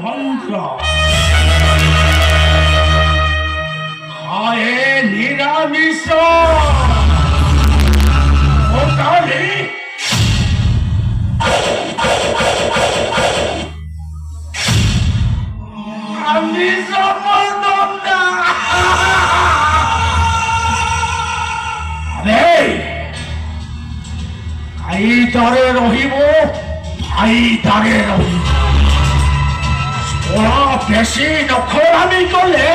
মন্ত্র খায়ে নিরামিষ ওটালি আমি সমর্থন না ভাইদারে রহিব ভাইদারে রহিব ওরা বেশি নখরামি করলে